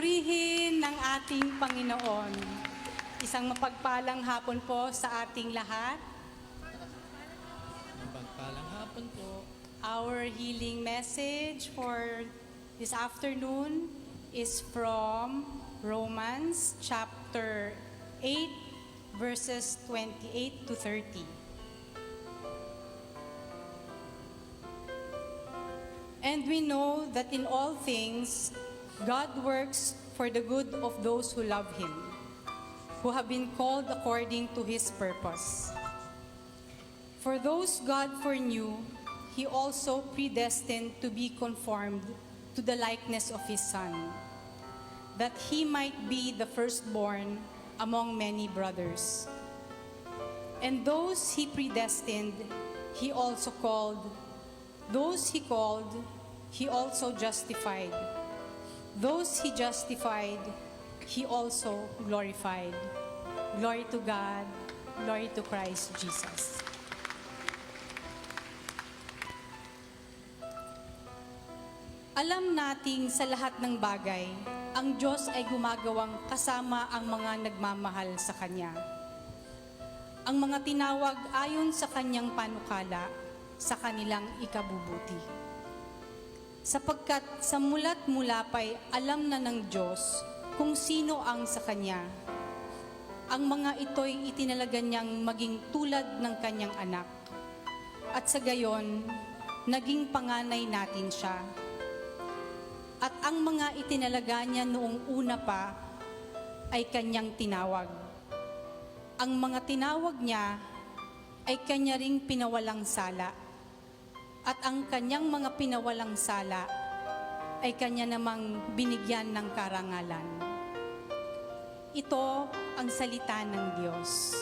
Purihin ng ating Panginoon. Isang mapagpalang hapon po sa ating lahat. Mapagpalang hapon po. Our healing message for this afternoon is from Romans chapter 8, verses 28 to 30. And we know that in all things, God works for the good of those who love Him, who have been called according to His purpose. For those God foreknew, He also predestined to be conformed to the likeness of His Son, that He might be the firstborn among many brothers. And those He predestined, He also called. Those He called, He also justified. Those He justified, He also glorified. Glory to God, glory to Christ Jesus. Alam nating sa lahat ng bagay, ang Diyos ay gumagawang kasama ang mga nagmamahal sa Kanya. Ang mga tinawag ayon sa Kanyang panukala, sa kanilang ikabubuti. Sapagkat sa mula't mula pa'y alam na ng Diyos kung sino ang sa Kanya. Ang mga ito'y itinalaga niyang maging tulad ng Kanyang anak. At sa gayon, naging panganay natin siya. At ang mga itinalaga niya noong una pa ay Kanyang tinawag. Ang mga tinawag niya ay Kanya ring pinawalang sala. At ang Kanyang mga pinawalang sala ay Kanya namang binigyan ng karangalan. Ito ang salita ng Diyos.